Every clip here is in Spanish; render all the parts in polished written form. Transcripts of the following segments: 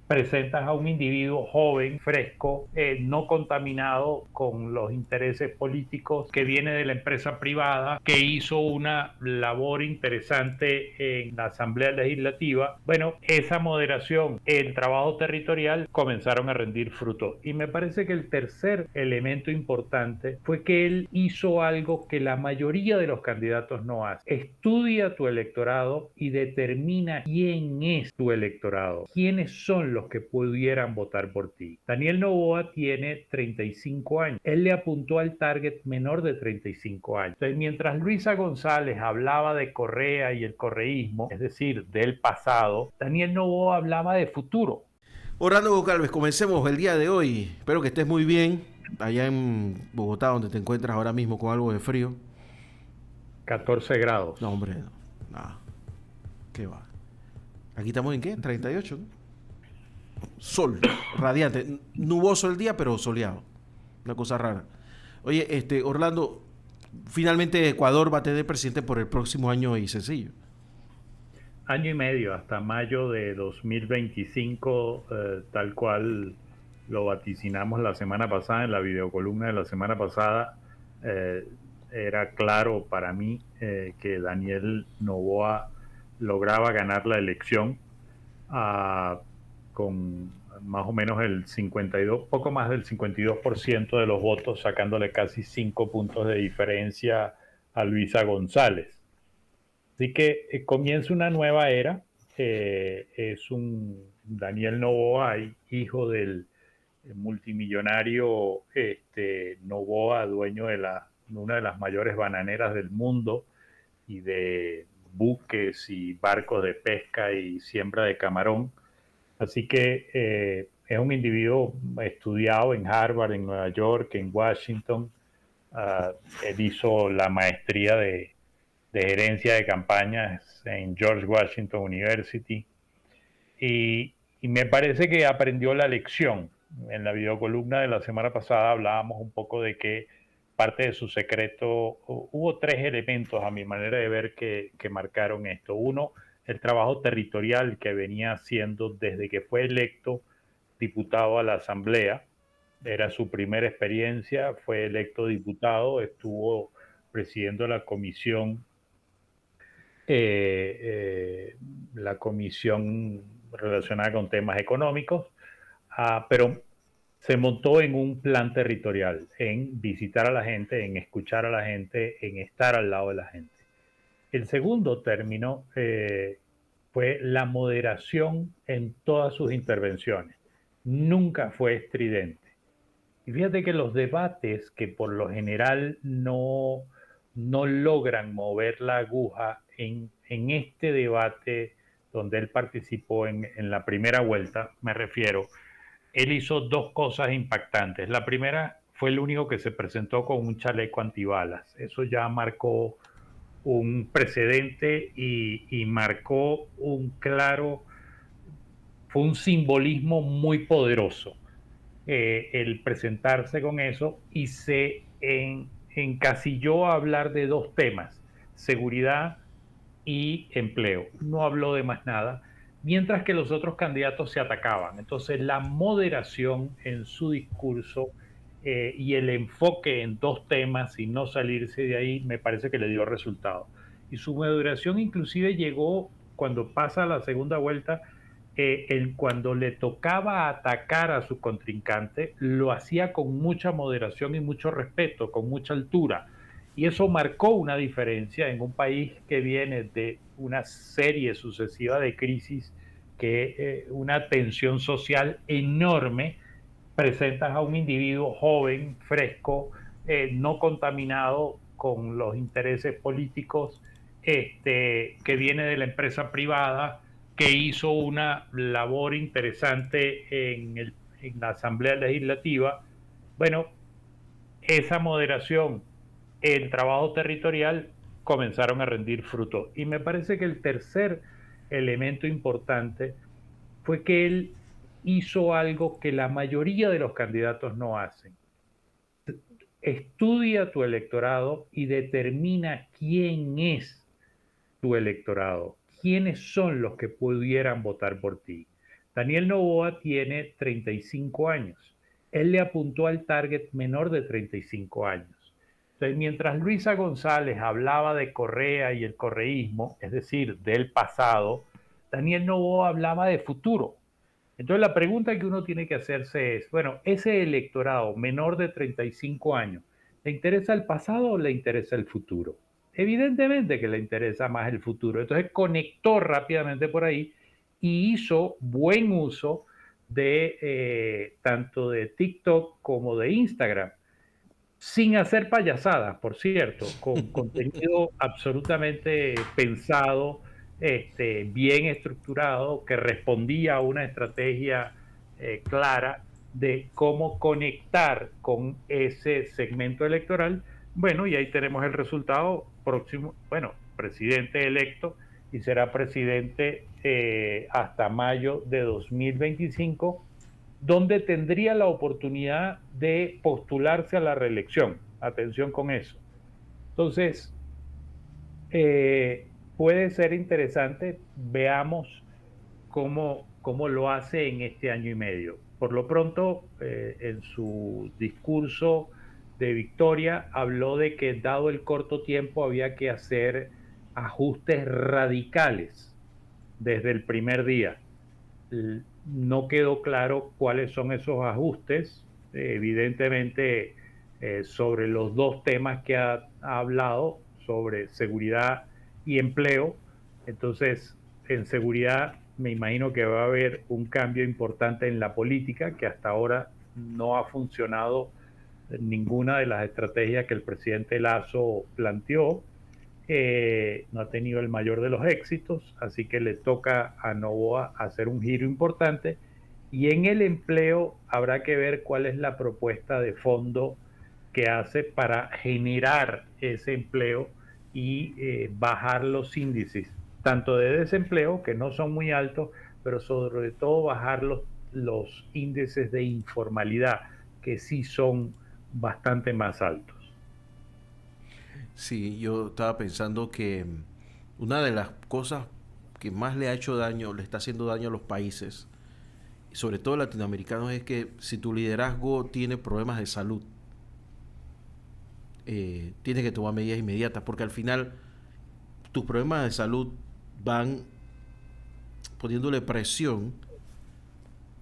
presentas a un individuo joven, fresco, no contaminado con los intereses políticos, que viene de la empresa privada, que hizo una labor interesante en la Asamblea Legislativa. Bueno, esa moderación, el trabajo territorial comenzaron a rendir fruto. Y me parece que el tercer elemento importante fue que él hizo algo que la mayoría de los candidatos no hacen. Estudia tu electorado y determina quién es tu electorado, quiénes son los que pudieran votar por ti. Daniel Noboa tiene 35 años. Él le apuntó al target menor de 35 años. Entonces, mientras Luisa González hablaba de Correa y el correísmo, es decir, del pasado, Daniel Noboa hablaba de futuro. Orlando Goncalves, comencemos el día de hoy. Espero que estés muy bien allá en Bogotá, donde te encuentras ahora mismo con algo de frío. 14 grados. No, hombre, no. Nada. ¿Qué va? Aquí estamos en qué? 38, ¿no? Sol, radiante. Nuboso el día, pero soleado. Una cosa rara. Oye, Orlando, finalmente Ecuador va a tener presidente por el próximo año y sencillo. Año y medio, hasta mayo de 2025, tal cual lo vaticinamos la semana pasada, en la videocolumna de la semana pasada. eh, Era claro para mí que Daniel Noboa lograba ganar la elección, ah, con más o menos el 52, poco más del 52% de los votos, sacándole casi 5 puntos de diferencia a Luisa González. Así que comienza una nueva era. Es un Daniel Noboa, hijo del multimillonario Noboa, dueño de una de las mayores bananeras del mundo y de buques y barcos de pesca y siembra de camarón. Así que es un individuo estudiado en Harvard, en Nueva York, en Washington. Él hizo la maestría de gerencia de campañas en George Washington University, y me parece que aprendió la lección. En la videocolumna de la semana pasada hablábamos un poco de que parte de su secreto, hubo tres elementos a mi manera de ver que marcaron esto. Uno, el trabajo territorial que venía haciendo desde que fue electo diputado a la Asamblea. Era su primera experiencia, fue electo diputado, estuvo presidiendo eh, la comisión relacionada con temas económicos, pero se montó en un plan territorial, en visitar a la gente, en escuchar a la gente, en estar al lado de la gente. El segundo término fue la moderación en todas sus intervenciones. Nunca fue estridente. Y fíjate que los debates que por lo general no logran mover la aguja, en este debate donde él participó en la primera vuelta, me refiero, él hizo dos cosas impactantes. La primera, fue el único que se presentó con un chaleco antibalas. Eso ya marcó un precedente y marcó fue un simbolismo muy poderoso, el presentarse con eso, y encasilló a hablar de dos temas: seguridad y empleo. No habló de más nada, mientras que los otros candidatos se atacaban. Entonces, la moderación en su discurso, y el enfoque en dos temas y no salirse de ahí, me parece que le dio resultado. Y su moderación inclusive llegó cuando pasa a la segunda vuelta. Cuando le tocaba atacar a su contrincante, lo hacía con mucha moderación y mucho respeto, con mucha altura. Y eso marcó una diferencia en un país que viene de una serie sucesiva de crisis, que una tensión social enorme. Presentas a un individuo joven, fresco, no contaminado con los intereses políticos, que viene de la empresa privada, que hizo una labor interesante en la Asamblea Legislativa. Bueno, esa moderación, el trabajo territorial comenzaron a rendir fruto. Y me parece que el tercer elemento importante fue que él hizo algo que la mayoría de los candidatos no hacen. Estudia tu electorado y determina quién es tu electorado, quiénes son los que pudieran votar por ti. Daniel Noboa tiene 35 años. Él le apuntó al target menor de 35 años. Entonces, mientras Luisa González hablaba de Correa y el correísmo, es decir, del pasado, Daniel Noboa hablaba de futuro. Entonces, la pregunta que uno tiene que hacerse es, bueno, ese electorado menor de 35 años, ¿le interesa el pasado o le interesa el futuro? Evidentemente que le interesa más el futuro. Entonces, conectó rápidamente por ahí y hizo buen uso de tanto de TikTok como de Instagram, sin hacer payasadas, por cierto, con contenido absolutamente pensado, bien estructurado, que respondía a una estrategia clara de cómo conectar con ese segmento electoral. Bueno, y ahí tenemos el resultado próximo, bueno, presidente electo y será presidente hasta mayo de 2025, donde tendría la oportunidad de postularse a la reelección. Atención con eso. Entonces, puede ser interesante, veamos cómo lo hace en este año y medio. Por lo pronto, en su discurso de victoria, habló de que dado el corto tiempo había que hacer ajustes radicales desde el primer día. No quedó claro cuáles son esos ajustes. Evidentemente, sobre los dos temas que ha hablado, sobre seguridad y empleo. Entonces, en seguridad me imagino que va a haber un cambio importante en la política, que hasta ahora no ha funcionado ninguna de las estrategias que el presidente Lasso planteó. No ha tenido el mayor de los éxitos, así que le toca a Novoa hacer un giro importante. Y en el empleo habrá que ver cuál es la propuesta de fondo que hace para generar ese empleo y bajar los índices, tanto de desempleo, que no son muy altos, pero sobre todo bajar los índices de informalidad, que sí son bastante más altos. Sí, yo estaba pensando que una de las cosas que más le ha hecho daño, le está haciendo daño a los países, y sobre todo latinoamericanos, es que si tu liderazgo tiene problemas de salud, tienes que tomar medidas inmediatas, porque al final tus problemas de salud van poniéndole presión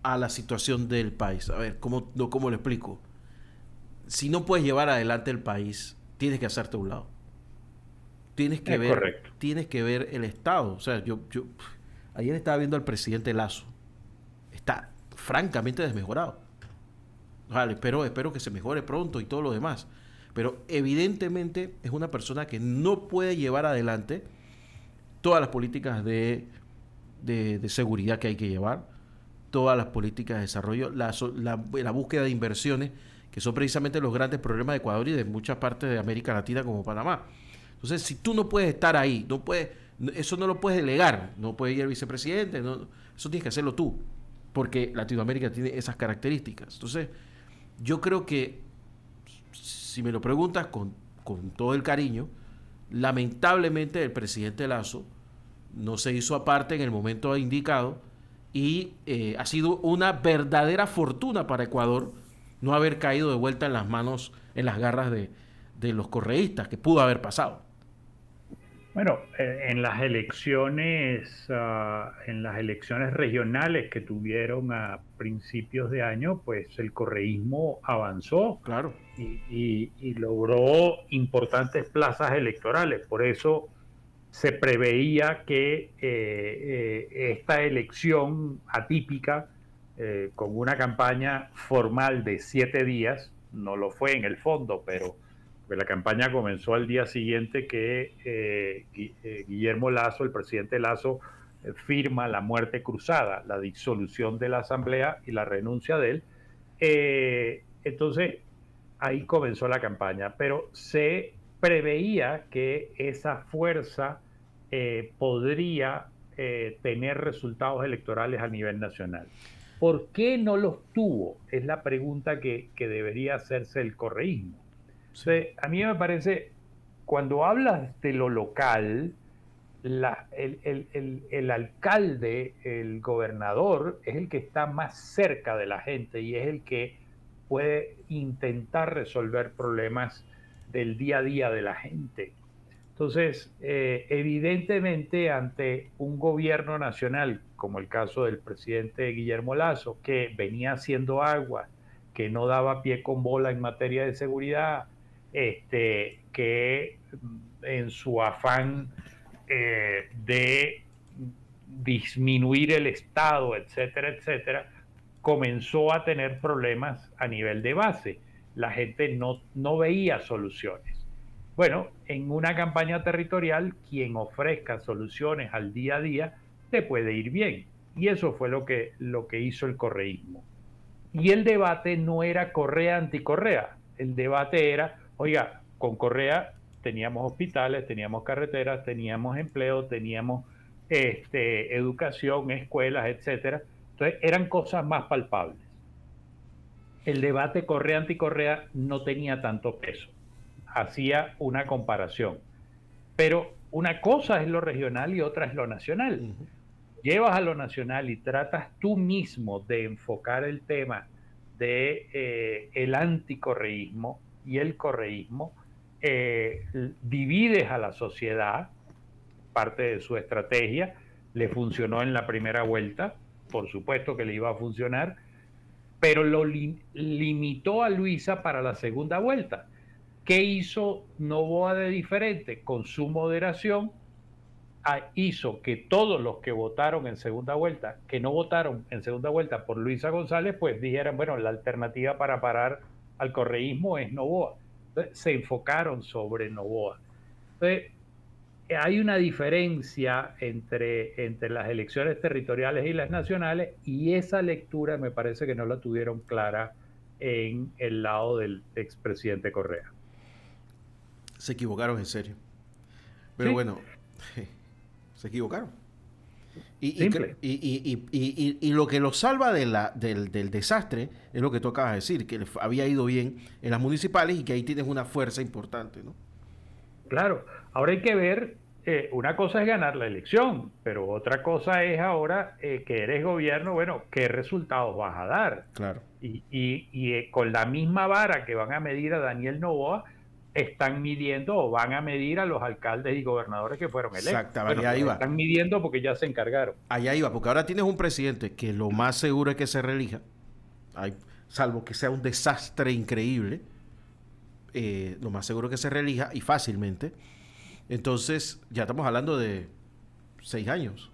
a la situación del país. A ver, ¿cómo lo explico? Si no puedes llevar adelante el país, tienes que hacerte a un lado. Tienes que Es ver, correcto. tienes que ver el Estado. O sea, ayer estaba viendo al presidente Lasso. Está francamente desmejorado. Vale, espero que se mejore pronto y todo lo demás. Pero evidentemente es una persona que no puede llevar adelante todas las políticas de seguridad que hay que llevar, todas las políticas de desarrollo, la búsqueda de inversiones, que son precisamente los grandes problemas de Ecuador y de muchas partes de América Latina como Panamá. Entonces, si tú no puedes estar ahí, eso no lo puedes delegar, no puede ir el vicepresidente, eso tienes que hacerlo tú, porque Latinoamérica tiene esas características. Entonces, yo creo que, si me lo preguntas con todo el cariño, lamentablemente el presidente Lasso no se hizo aparte en el momento indicado y ha sido una verdadera fortuna para Ecuador no haber caído de vuelta en las manos, en las garras de los correístas, que pudo haber pasado. Bueno, en las elecciones regionales que tuvieron a principios de año, pues el correísmo avanzó Claro. y logró importantes plazas electorales. Por eso se preveía que esta elección atípica, con una campaña formal de 7 días, no lo fue en el fondo, pero la campaña comenzó al día siguiente que Guillermo Lasso, el presidente Lasso, firma la muerte cruzada, la disolución de la Asamblea y la renuncia de él. Entonces, ahí comenzó la campaña, pero se preveía que esa fuerza podría tener resultados electorales a nivel nacional. ¿Por qué no los tuvo? Es la pregunta que debería hacerse el correísmo. Sí. Entonces, a mí me parece, cuando hablas de lo local, el alcalde, el gobernador, es el que está más cerca de la gente y es el que puede intentar resolver problemas del día a día de la gente. Entonces, evidentemente, ante un gobierno nacional, como el caso del presidente Guillermo Lasso, que venía haciendo agua, que no daba pie con bola en materia de seguridad, que en su afán de disminuir el Estado, etcétera, etcétera, comenzó a tener problemas a nivel de base. La gente no veía soluciones. Bueno, en una campaña territorial, quien ofrezca soluciones al día a día te puede ir bien. Y eso fue lo que hizo el correísmo. Y el debate no era Correa anti-Correa. El debate era, oiga, con Correa teníamos hospitales, teníamos carreteras, teníamos empleo, teníamos educación, escuelas, etcétera. Entonces eran cosas más palpables. El debate Correa anti-Correa no tenía tanto peso. Hacía una comparación. Pero una cosa es lo regional y otra es lo nacional. Llevas a lo nacional y tratas tú mismo de enfocar el tema de el anticorreísmo y el correísmo, divides a la sociedad, parte de su estrategia, le funcionó en la primera vuelta, por supuesto que le iba a funcionar, pero lo limitó a Luisa para la segunda vuelta. ¿Qué hizo Noboa de diferente? Con su moderación hizo que todos los que votaron en segunda vuelta, que no votaron en segunda vuelta por Luisa González, pues dijeran, bueno, la alternativa para parar al correísmo es Noboa. Entonces, se enfocaron sobre Noboa. Entonces, hay una diferencia entre las elecciones territoriales y las nacionales, y esa lectura me parece que no la tuvieron clara en el lado del expresidente Correa. Se equivocaron en serio. Pero ¿Sí? bueno, se equivocaron. Simple. Y lo que lo salva del desastre es lo que tú acabas de decir, que le había ido bien en las municipales y que ahí tienes una fuerza importante, ¿no? Claro, ahora hay que ver, una cosa es ganar la elección, pero otra cosa es ahora que eres gobierno, bueno, qué resultados vas a dar. Claro. Con la misma vara que van a medir a Daniel Noboa, están midiendo o van a medir a los alcaldes y gobernadores que fueron electos. Exactamente, Bueno, ahí los va. están midiendo porque ya se encargaron. Allá iba, porque ahora tienes un presidente que lo más seguro es que se reelija, salvo que sea un desastre increíble, lo más seguro es que se reelija y fácilmente. Entonces, ya estamos hablando de 6 años.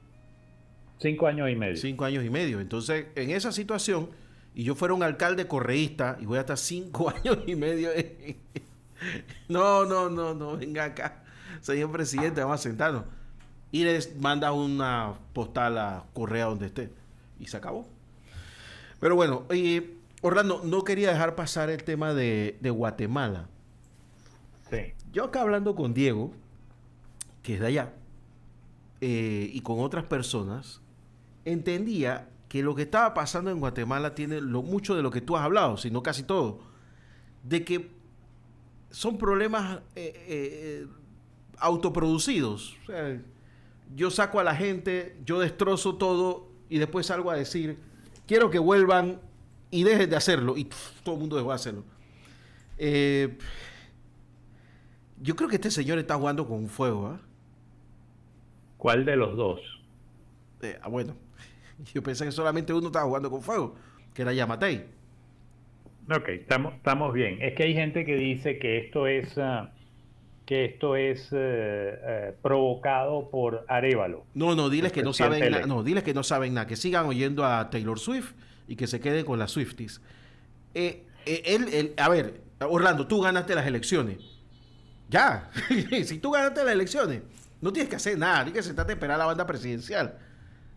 5 años y medio. 5 años y medio. Entonces, en esa situación, y yo fuera un alcalde correísta y voy a estar 5 años y medio. No, venga acá, señor presidente, vamos a sentarnos. Y les manda una postal a Correa donde esté. Y se acabó. Pero bueno, Orlando, no quería dejar pasar el tema de Guatemala. Sí. Yo acá hablando con Diego, que es de allá, y con otras personas, entendía que lo que estaba pasando en Guatemala tiene mucho de lo que tú has hablado, sino casi todo, de que son problemas autoproducidos. O sea, yo saco a la gente, yo destrozo todo y después salgo a decir, quiero que vuelvan y dejen de hacerlo. Y todo el mundo dejó de hacerlo. Yo creo que este señor está jugando con fuego. ¿Cuál de los dos? Bueno, yo pensé que solamente uno estaba jugando con fuego, que era Yamatei. Ok, estamos bien. Es que hay gente que dice que esto es provocado por Arévalo. No, diles que no saben nada. Electo. No, diles que no saben nada. Que sigan oyendo a Taylor Swift y que se queden con las Swifties. A ver, Orlando, tú ganaste las elecciones. Ya. Si tú ganaste las elecciones, no tienes que hacer nada. Tienes que sentarte a esperar a la banda presidencial.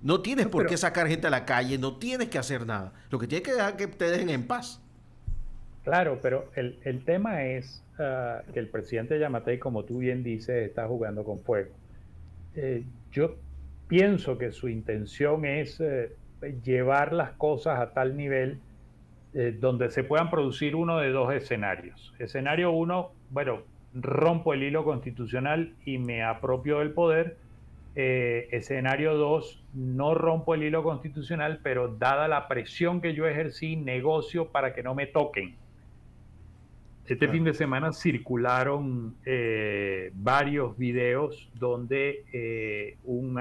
No tienes por qué sacar gente a la calle. No tienes que hacer nada. Lo que tienes que dejar que te dejen en paz. Claro, pero el tema es que el presidente Yamatei, como tú bien dices, está jugando con fuego. Yo pienso que su intención es llevar las cosas a tal nivel donde se puedan producir uno de dos escenarios. Escenario uno, bueno, rompo el hilo constitucional y me apropio del poder. Escenario 2, no rompo el hilo constitucional, pero dada la presión que yo ejercí, negocio para que no me toquen. Este fin Claro. de semana circularon varios videos donde un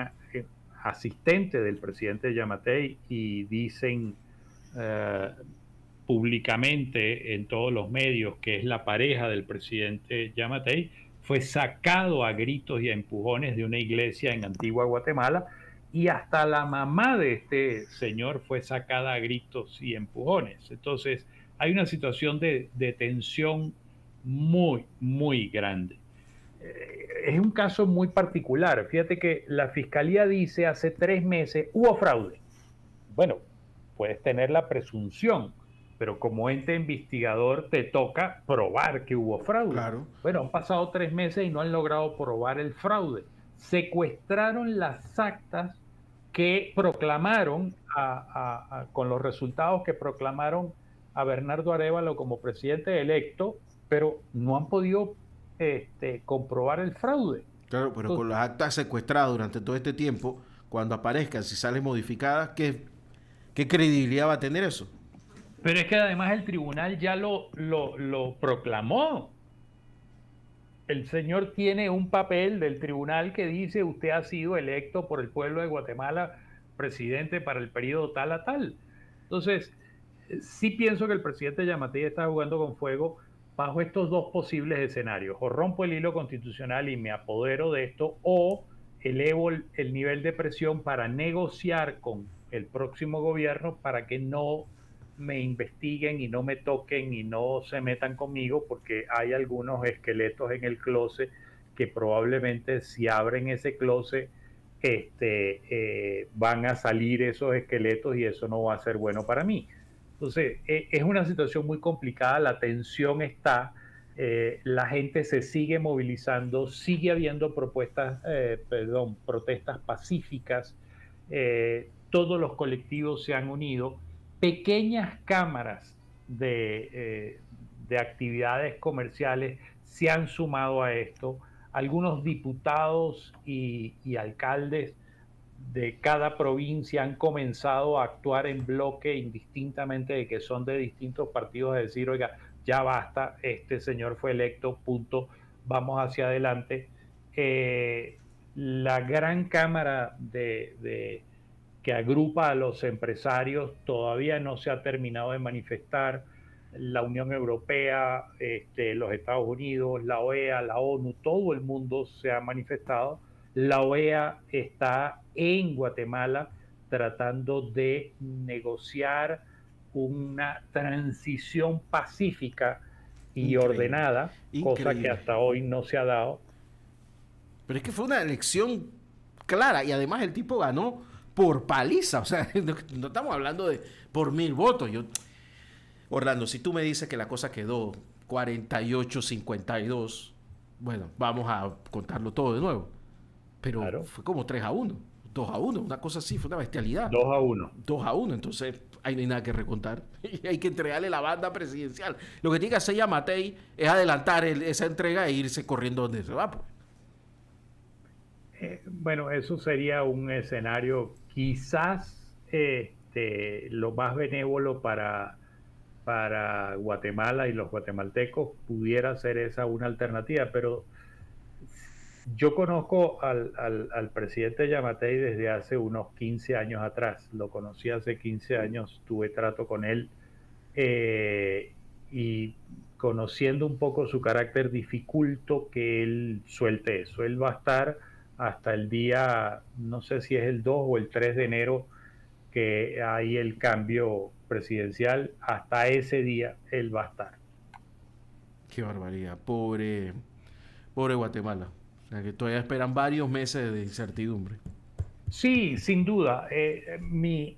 asistente del presidente Yamatei, y dicen eh, públicamente en todos los medios que es la pareja del presidente Yamatei, fue sacado a gritos y a empujones de una iglesia en Antigua Guatemala, y hasta la mamá de este señor fue sacada a gritos y empujones. Entonces, hay una situación de tensión muy, muy grande. Es un caso muy particular. Fíjate que la fiscalía dice hace 3 meses hubo fraude. Bueno, puedes tener la presunción, pero como ente investigador te toca probar que hubo fraude. Claro. Bueno, han pasado 3 meses y no han logrado probar el fraude. Secuestraron las actas que proclamaron, con los resultados que proclamaron a Bernardo Arévalo como presidente electo, pero no han podido comprobar el fraude. Claro, pero con las actas secuestradas durante todo este tiempo, cuando aparezcan, si salen modificadas, ¿qué credibilidad va a tener eso? Pero es que además el tribunal ya lo proclamó. El señor tiene un papel del tribunal que dice: usted ha sido electo por el pueblo de Guatemala presidente para el periodo tal a tal. Entonces, sí pienso que el presidente Yamatei está jugando con fuego bajo estos dos posibles escenarios: o rompo el hilo constitucional y me apodero de esto, o elevo el nivel de presión para negociar con el próximo gobierno para que no me investiguen y no me toquen y no se metan conmigo, porque hay algunos esqueletos en el closet que probablemente, si abren ese closet, van a salir esos esqueletos, y eso no va a ser bueno para mí. Entonces, es una situación muy complicada, la tensión está, la gente se sigue movilizando, sigue habiendo protestas pacíficas, todos los colectivos se han unido, pequeñas cámaras de actividades comerciales se han sumado a esto, algunos diputados y alcaldes de cada provincia han comenzado a actuar en bloque, indistintamente de que son de distintos partidos, a decir: oiga, ya basta, este señor fue electo, punto, vamos hacia adelante. La gran cámara que agrupa a los empresarios todavía no se ha terminado de manifestar. La Unión Europea, los Estados Unidos, la OEA, la ONU, todo el mundo se ha manifestado. La OEA está en Guatemala tratando de negociar una transición pacífica y Increíble. ordenada, cosa que Increíble. hasta hoy no se ha dado. Pero es que fue una elección clara y además el tipo ganó por paliza. O sea, no estamos hablando de por 1000 votos. Orlando, si tú me dices que la cosa quedó 48-52, bueno, vamos a contarlo todo de nuevo. Pero Claro, fue como 3-1, 2-1, una cosa así, fue una bestialidad. 2-1. 2-1, entonces ahí no hay nada que recontar. Y hay que entregarle la banda presidencial. Lo que tiene que hacer Yamatei es adelantar esa entrega e irse corriendo donde se va. Pues. Bueno, eso sería un escenario quizás lo más benévolo para Guatemala y los guatemaltecos, pudiera ser esa una alternativa, pero yo conozco al presidente Yamatei desde hace unos 15 años atrás, lo conocí hace 15 años, tuve trato con él, y conociendo un poco su carácter, dificulto que él suelte eso. Él va a estar hasta el día, no sé si es el 2 o el 3 de enero, que hay el cambio presidencial. Hasta ese día él va a estar. Qué barbaridad, pobre Guatemala. O sea que todavía esperan varios meses de incertidumbre. Sí, sin duda. Mi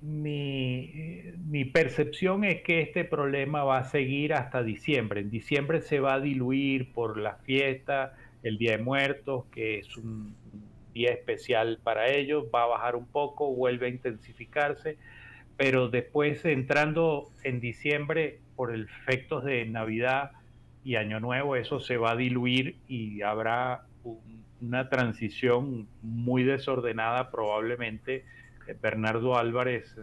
percepción es que este problema va a seguir hasta diciembre. En diciembre se va a diluir por la fiesta, el Día de Muertos, que es un día especial para ellos, va a bajar un poco, vuelve a intensificarse, pero después, entrando en diciembre, por efectos de Navidad y Año Nuevo, eso se va a diluir y habrá una transición muy desordenada probablemente. Bernardo Álvarez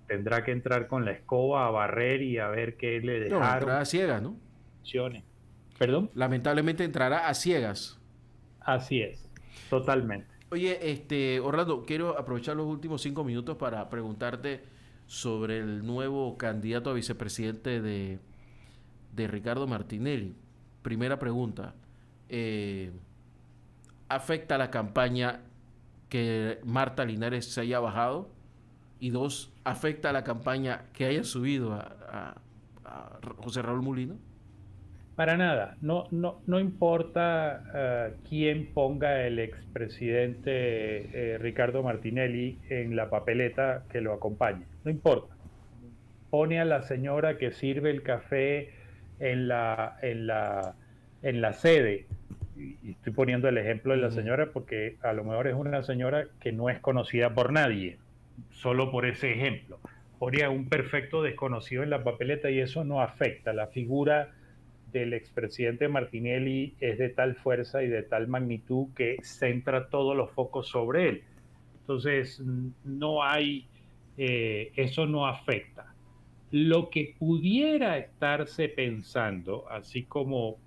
tendrá que entrar con la escoba a barrer y a ver qué le No, dejaron. entrará a ciegas, ¿no? ¿Perdón? Lamentablemente entrará a ciegas. Así es, totalmente. Oye, Orlando, quiero aprovechar los últimos 5 minutos para preguntarte sobre el nuevo candidato a vicepresidente de Ricardo Martinelli. Primera pregunta. eh, ¿Afecta la campaña que Marta Linares se haya bajado? Y dos, ¿afecta la campaña que haya subido a José Raúl Mulino? Para nada, no importa quién ponga el expresidente Ricardo Martinelli en la papeleta que lo acompañe, no importa. Pone a la señora que sirve el café en la sede. Y estoy poniendo el ejemplo de la Ujú. señora porque a lo mejor es una señora que no es conocida por nadie, solo por ese ejemplo. Pone a un perfecto desconocido en la papeleta y eso no afecta. La figura del expresidente Martinelli es de tal fuerza y de tal magnitud que centra todos los focos sobre él. Entonces, no hay, eso no afecta. Lo que pudiera estarse pensando, así como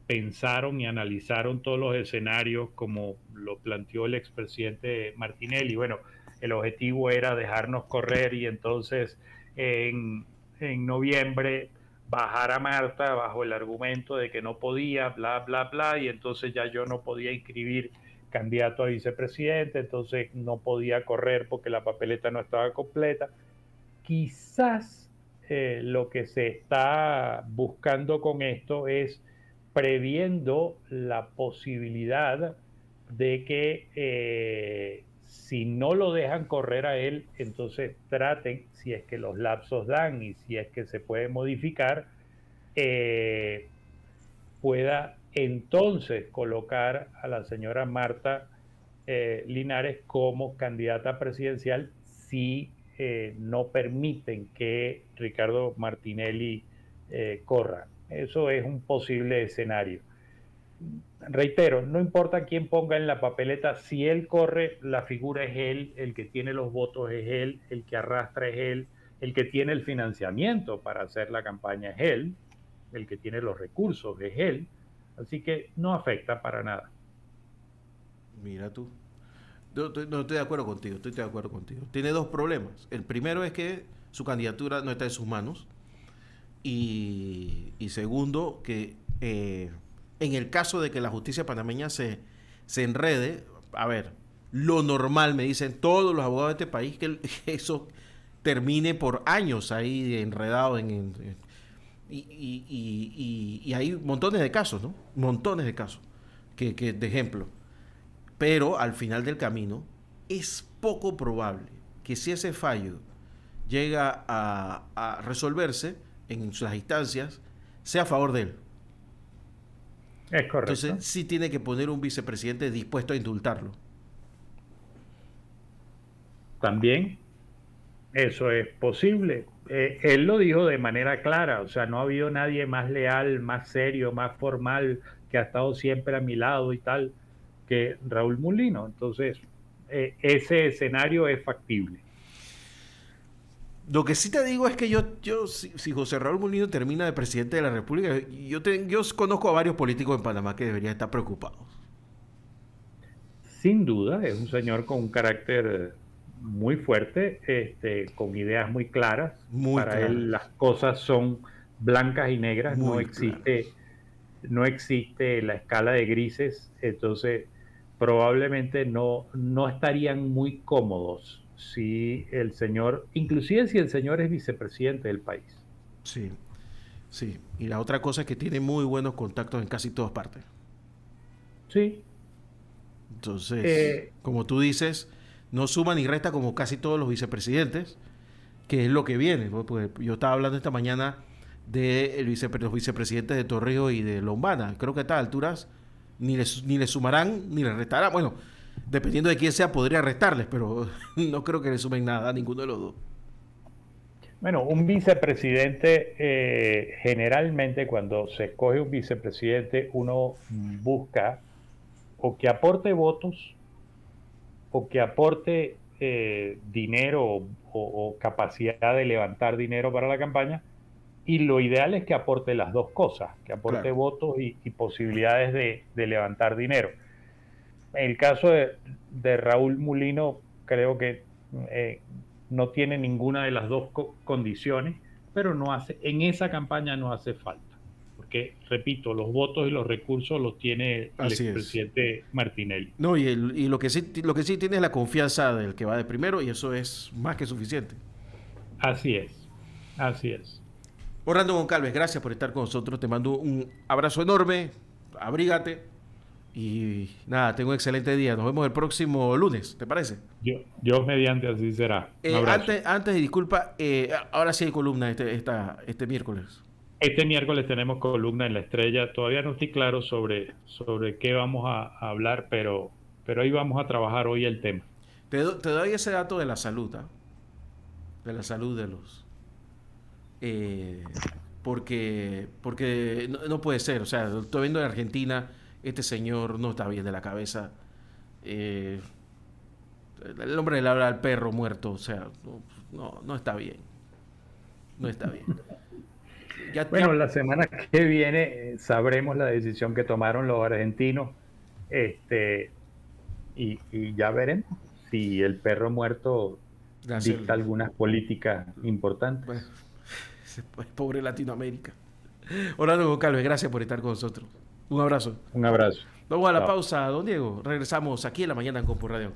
pensaron y analizaron todos los escenarios como lo planteó el expresidente Martinelli, bueno, el objetivo era dejarnos correr y entonces en, en noviembre bajar a Marta bajo el argumento de que no podía, bla, bla, bla, y entonces ya yo no podía inscribir candidato a vicepresidente, entonces no podía correr porque la papeleta no estaba completa. Quizás lo que se está buscando con esto es previendo la posibilidad de que si no lo dejan correr a él, entonces traten, si es que los lapsos dan y si es que se puede modificar, eh, pueda entonces colocar a la señora Marta Linares como candidata presidencial si no permiten que Ricardo Martinelli corra. Eso es un posible escenario. Reitero, no importa quién ponga en la papeleta, si él corre, la figura es él, el que tiene los votos es él, el que arrastra es él, el que tiene el financiamiento para hacer la campaña es él, el que tiene los recursos es él, así que no afecta para nada. Mira tú. No estoy de acuerdo contigo, estoy de acuerdo contigo. Tiene dos problemas. El primero es que su candidatura no está en sus manos. Y segundo, que en el caso de que la justicia panameña se enrede, a ver, lo normal, me dicen todos los abogados de este país, que eso termine por años ahí enredado y hay montones de casos, ¿no? Montones de casos de ejemplo. Pero al final del camino es poco probable que si ese fallo llega a resolverse en las instancias, sea a favor de él. Es Entonces correcto. sí tiene que poner un vicepresidente dispuesto a indultarlo. También eso es posible. Él lo dijo de manera clara, o sea, no ha habido nadie más leal, más serio, más formal, que ha estado siempre a mi lado y tal, que Raúl Mulino. Entonces, ese escenario es factible. Lo que sí te digo es que si José Raúl Mulino termina de presidente de la República, yo conozco a varios políticos en Panamá que deberían estar preocupados. Sin duda, es un señor con un carácter muy fuerte, con ideas muy claras. Muy Para claras. él las cosas son blancas y negras, Muy claras. no existe la escala de grises, entonces probablemente no estarían muy cómodos si el señor, inclusive si el señor es vicepresidente del país. Sí, sí. Y la otra cosa es que tiene muy buenos contactos en casi todas partes. Sí, Entonces, eh, como tú dices, no suma ni resta como casi todos los vicepresidentes, que es lo que viene, ¿no? Porque yo estaba hablando esta mañana de los vicepresidentes de Torrijos y de Lombana. Creo que a estas alturas ni le sumarán ni le restarán. Bueno, dependiendo de quién sea, podría restarles, pero no creo que le sumen nada a ninguno de los dos. Bueno, un vicepresidente, generalmente cuando se escoge un vicepresidente, uno busca o que aporte votos o que aporte dinero o capacidad de levantar dinero para la campaña, y lo ideal es que aporte las dos cosas, que aporte Claro. votos y posibilidades de levantar dinero. En el caso de Raúl Mulino, creo que eh, no tiene ninguna de las dos condiciones, pero no hace, en esa campaña no hace falta. Porque, repito, los votos y los recursos los tiene el Así es. expresidente Martinelli. No, y lo que sí tiene es la confianza del que va de primero y eso es más que suficiente. Así es, así es. Orlando Goncalves, gracias por estar con nosotros. Te mando un abrazo enorme. Abrígate. Y nada, tengo un excelente día. Nos vemos el próximo lunes, ¿te parece? Dios mediante así será. Un abrazo. Antes disculpa, ahora sí hay columna este miércoles. Este miércoles tenemos columna en La Estrella. Todavía no estoy claro sobre qué vamos a hablar, pero ahí vamos a trabajar hoy el tema. Te doy ese dato de la salud, ¿ah? De la salud de los... eh, porque no puede ser, o sea, estoy viendo en Argentina, este señor no está bien de la cabeza. Eh, el hombre le habla al perro muerto, o sea, no está bien. No está bien. Bueno, la semana que viene sabremos la decisión que tomaron los argentinos, este, y ya veremos si el perro muerto Gracias. dicta algunas políticas importantes. Bueno, pobre Latinoamérica. Orlando Goncalves, gracias por estar con nosotros. Un abrazo. Un abrazo. Vamos a la Chao. pausa, don Diego. Regresamos aquí en la mañana en Compu Radio.